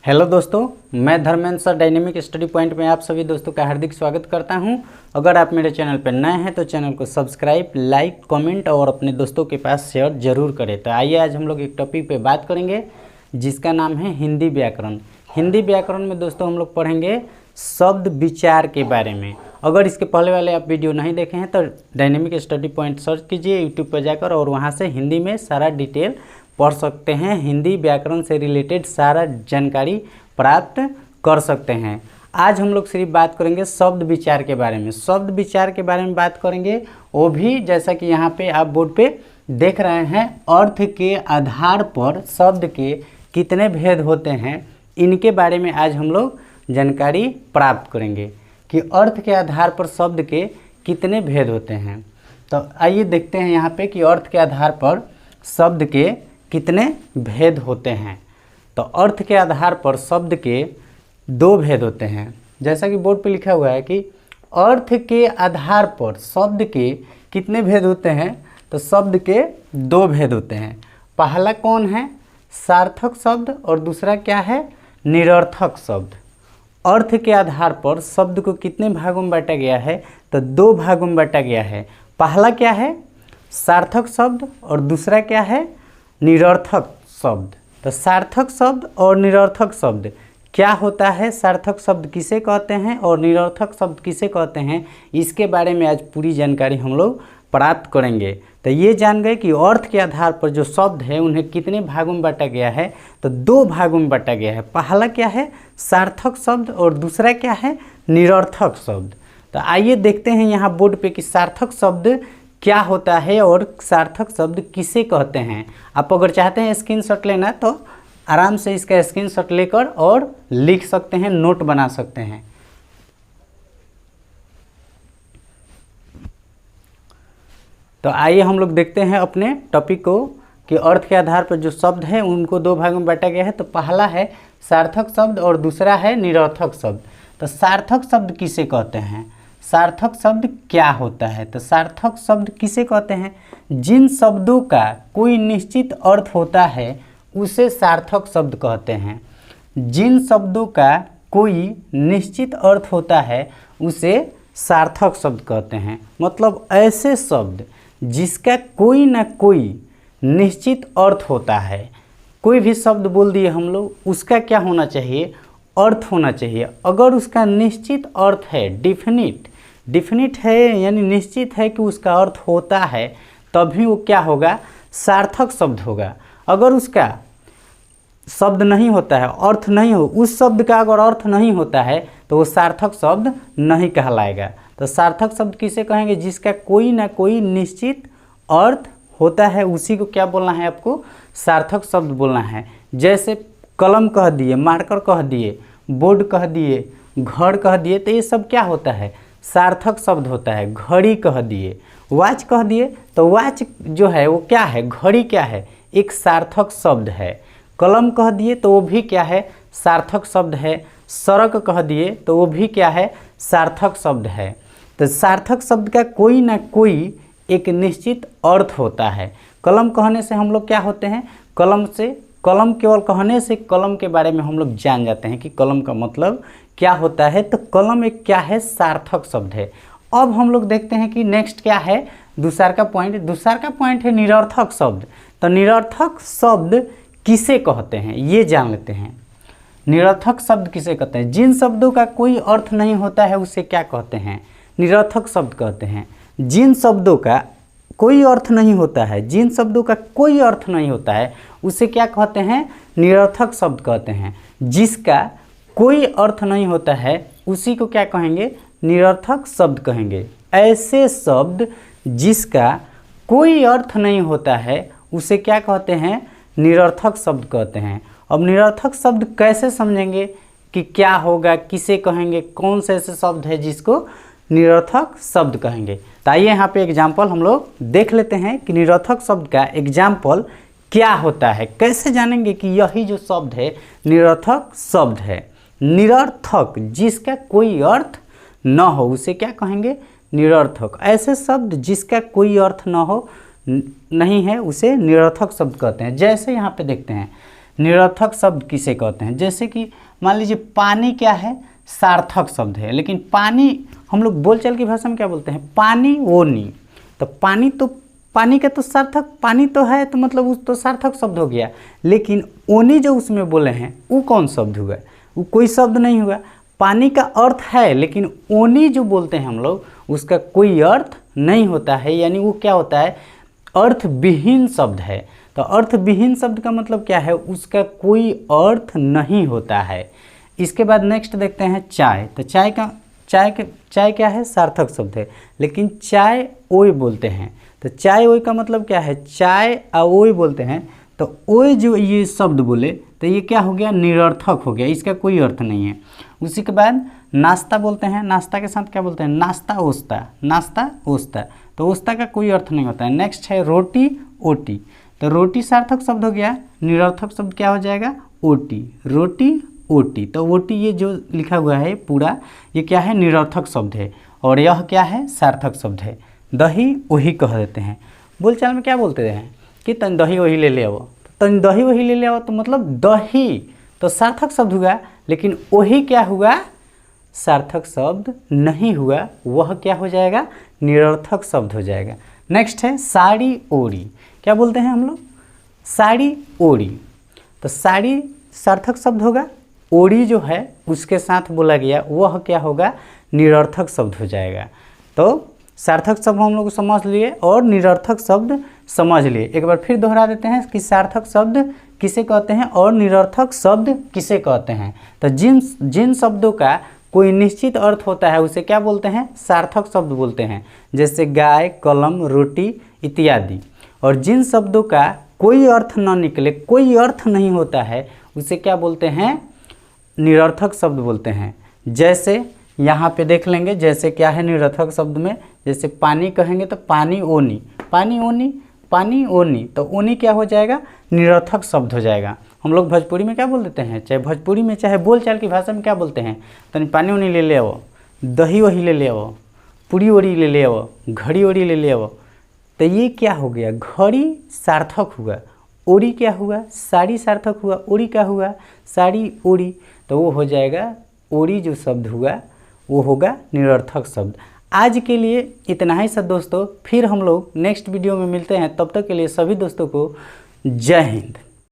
Hello दोस्तों, मैं Dharmendra sir dynamic study point में आप सभी दोस्तों का हार्दिक स्वागत करता हूं। अगर आप मेरे चैनल पर नए हैं तो चैनल को सब्सक्राइब, लाइक, कमेंट और अपने दोस्तों के पास शेयर जरूर करें। तो आइए आज हम लोग एक टॉपिक पे बात करेंगे जिसका नाम है हिंदी व्याकरण। हिंदी व्याकरण में दोस्तों हम लोग पढ़ेंगे शब्द विचार के बारे में। अगर इसके पहले वाले आप वीडियो नहीं देखे हैं तो डायनेमिक स्टडी पॉइंट सर्च कीजिए यूट्यूब पर जाकर और वहाँ से हिंदी में सारा डिटेल पढ़ सकते हैं। हिंदी व्याकरण से रिलेटेड सारा जानकारी प्राप्त कर सकते हैं। आज हम लोग सिर्फ बात करेंगे शब्द विचार के बारे में। शब्द विचार के बारे में बात करेंगे, वो भी जैसा कि यहाँ पे आप बोर्ड पे देख रहे हैं, अर्थ के आधार पर शब्द के कितने भेद होते हैं, इनके बारे में आज हम लोग जानकारी प्राप्त करेंगे कि अर्थ के आधार पर शब्द के कितने भेद होते हैं। तो आइए देखते हैं यहाँ पे कि अर्थ के आधार पर शब्द के कितने भेद होते हैं। तो अर्थ के आधार पर शब्द के दो भेद होते हैं। जैसा कि बोर्ड पे लिखा हुआ है कि अर्थ के आधार पर शब्द के कितने भेद होते हैं, तो शब्द के दो भेद होते हैं। पहला कौन है? सार्थक शब्द, और दूसरा क्या है? निरर्थक शब्द। अर्थ के आधार पर शब्द को कितने भागों में बांटा गया है, तो दो भागों में बांटा गया है। पहला क्या है? सार्थक शब्द, और दूसरा क्या है? निरर्थक शब्द। तो सार्थक शब्द और निरर्थक शब्द क्या होता है, सार्थक शब्द किसे कहते हैं और निरर्थक शब्द किसे कहते हैं, इसके बारे में आज पूरी जानकारी हम लोग प्राप्त करेंगे। तो ये जान गए कि अर्थ के आधार पर जो शब्द है उन्हें कितने भागों में बांटा गया है, तो दो भागों में बांटा गया है। पहला क्या है? सार्थक शब्द, और दूसरा क्या है? निरर्थक शब्द। तो आइए देखते हैं यहाँ बोर्ड पे कि सार्थक शब्द क्या होता है और सार्थक शब्द किसे कहते हैं। आप अगर चाहते हैं स्क्रीनशॉट लेना तो आराम से इसका स्क्रीनशॉट लेकर और लिख सकते हैं, नोट बना सकते हैं। तो आइए हम लोग देखते हैं अपने टॉपिक को कि अर्थ के आधार पर जो शब्द है उनको दो भागों में बांटा गया है। तो पहला है सार्थक शब्द और दूसरा है निरर्थक शब्द। तो सार्थक शब्द किसे कहते हैं? सार्थक शब्द क्या होता है? तो सार्थक शब्द किसे कहते हैं? जिन शब्दों का कोई निश्चित अर्थ होता है उसे सार्थक शब्द कहते हैं। जिन शब्दों का कोई निश्चित अर्थ होता है उसे सार्थक शब्द कहते हैं। मतलब ऐसे शब्द जिसका कोई ना कोई निश्चित अर्थ होता है। कोई भी शब्द बोल दिए हम लोग, उसका क्या होना चाहिए? अर्थ होना चाहिए। अगर उसका निश्चित अर्थ है, डिफिनिट है, यानी निश्चित है कि उसका अर्थ होता है, तभी वो क्या होगा? सार्थक शब्द होगा। अगर उसका शब्द नहीं होता है, अर्थ नहीं हो, उस शब्द का अगर अर्थ नहीं होता है तो वो सार्थक शब्द नहीं कहलाएगा। तो सार्थक शब्द किसे कहेंगे? जिसका कोई ना कोई निश्चित अर्थ होता है, उसी को क्या बोलना है? आपको सार्थक शब्द बोलना है। जैसे कलम कह दिए, मार्कर कह दिए, बोर्ड कह दिए, घर कह दिए, तो ये सब क्या होता है? सार्थक शब्द होता है। घड़ी कह दिए, वॉच कह दिए, तो वॉच जो है वो क्या है? घड़ी क्या है? एक सार्थक शब्द है। कलम कह दिए तो वो भी क्या है? सार्थक शब्द है। सड़क कह दिए तो वो भी क्या है? सार्थक शब्द है। तो सार्थक शब्द का कोई ना कोई एक निश्चित अर्थ होता है। कलम कहने से हम लोग क्या होते हैं? कलम केवल कहने से कलम के बारे में हम लोग जान जाते हैं कि कलम का मतलब क्या होता है। तो कलम एक क्या है? सार्थक शब्द है। अब हम लोग देखते हैं कि नेक्स्ट क्या है? दूसरा का पॉइंट है निरर्थक शब्द। तो निरर्थक शब्द किसे कहते हैं ये जान लेते हैं। निरर्थक शब्द किसे कहते हैं? जिन शब्दों का कोई अर्थ नहीं होता है उसे क्या कहते हैं? निरर्थक शब्द कहते हैं। जिन शब्दों का कोई अर्थ नहीं होता है, जिन शब्दों का कोई अर्थ नहीं होता है उसे क्या कहते हैं? निरर्थक शब्द कहते हैं। जिसका कोई अर्थ नहीं होता है उसी को क्या कहेंगे? निरर्थक शब्द कहेंगे। ऐसे शब्द जिसका कोई अर्थ नहीं होता है उसे क्या कहते हैं? निरर्थक शब्द कहते हैं। अब निरर्थक शब्द कैसे समझेंगे कि क्या होगा, किसे कहेंगे, कौन से ऐसे शब्द है जिसको निरर्थक शब्द कहेंगे। तो आइए यहाँ पे एग्जाम्पल हम लोग देख लेते हैं कि निरर्थक शब्द का एग्जाम्पल क्या होता है। कैसे जानेंगे कि यही जो शब्द है निरर्थक शब्द है? निरर्थक जिसका कोई अर्थ न हो उसे क्या कहेंगे? निरर्थक। ऐसे शब्द जिसका कोई अर्थ न हो नहीं है उसे निरर्थक शब्द कहते हैं। जैसे यहाँ पे देखते हैं निरर्थक शब्द किसे कहते हैं। जैसे कि मान लीजिए पानी क्या है, सार्थक शब्द है, लेकिन पानी हम लोग बोलचाल की भाषा में क्या बोलते हैं, पानी ओनी। तो पानी का तो सार्थक पानी तो है, तो मतलब उस तो सार्थक शब्द हो गया, लेकिन ओनी जो उसमें बोले हैं वो कौन शब्द हुआ, वो कोई शब्द नहीं हुआ। पानी का अर्थ है, लेकिन ओनी जो बोलते हैं हम लोग उसका कोई अर्थ नहीं होता है, यानी वो क्या होता है, अर्थ विहीन शब्द है। तो अर्थ विहीन शब्द का मतलब क्या है, उसका कोई अर्थ नहीं होता है। इसके बाद नेक्स्ट देखते हैं चाय। तो चाय क्या है, सार्थक शब्द है, लेकिन चाय ओय बोलते हैं। तो चाय ओय का मतलब क्या है, चाय ओय बोलते हैं। तो ओय जो ये शब्द बोले तो ये क्या हो गया, निरर्थक हो गया, इसका कोई अर्थ नहीं है। उसी के बाद नाश्ता बोलते हैं, नाश्ता के साथ क्या बोलते हैं, नाश्ता ओस्ता, नाश्ता ओस्ता। तो ओस्ता का कोई अर्थ नहीं होता है। नेक्स्ट है रोटी ओटी। तो रोटी सार्थक शब्द हो गया, निरर्थक शब्द क्या हो जाएगा, ओटी, रोटी ओटी। तो ओटी ये जो लिखा हुआ है पूरा ये क्या है, निरर्थक शब्द है, और यह क्या है, सार्थक शब्द है। दही वही कह देते हैं। बोलचाल में क्या बोलते हैं कि तन दही वही ले ले आओ, तन दही वही ले ले आओ, तो मतलब दही तो सार्थक शब्द हुआ, लेकिन वही क्या हुआ, सार्थक शब्द नहीं हुआ, वह क्या हो जाएगा, निरर्थक शब्द हो जाएगा। नेक्स्ट है साड़ी ओढ़ी। क्या बोलते हैं हम लोग, साड़ी ओढ़ी। तो साड़ी सार्थक शब्द होगा, ओढ़ी जो है उसके साथ बोला गया वह क्या होगा, निरर्थक शब्द हो जाएगा। तो सार्थक शब्द हम लोग समझ लिए और निरर्थक शब्द समझ लिए। एक बार फिर दोहरा देते हैं कि सार्थक शब्द किसे कहते हैं और निरर्थक शब्द किसे कहते हैं। तो जिन शब्दों का कोई निश्चित अर्थ होता है उसे क्या बोलते हैं, सार्थक शब्द बोलते हैं, जैसे गाय, कलम, रोटी इत्यादि। और जिन शब्दों का कोई अर्थ न निकले, कोई अर्थ नहीं होता है, उसे क्या बोलते हैं, निरर्थक शब्द बोलते हैं। जैसे यहाँ पे देख लेंगे, जैसे क्या है निरर्थक शब्द में, जैसे पानी कहेंगे तो पानी ओनी, पानी ओनी, पानी ओनी। तो ओनी क्या हो जाएगा, निरर्थक शब्द हो जाएगा। हम लोग भोजपुरी में क्या बोल देते हैं, चाहे भोजपुरी में चाहे बोलचाल की भाषा में क्या बोलते हैं, तो पानी ओनी ले ले आओ, दही वही ले ले आओ, पूरी ओड़ी ले ले आओ, घड़ी ओड़ी ले ले आओ। तो ये क्या हो गया, घड़ी सार्थक हुआ, ओड़ी क्या हुआ, साड़ी सार्थक हुआ, ओड़ी क्या हुआ, साड़ी ओड़ी। तो वो हो जाएगा, ओड़ी जो शब्द हुआ वो होगा निरर्थक शब्द। आज के लिए इतना ही सब दोस्तों, फिर हम लोग नेक्स्ट वीडियो में मिलते हैं। तब तक के लिए सभी दोस्तों को जय हिंद।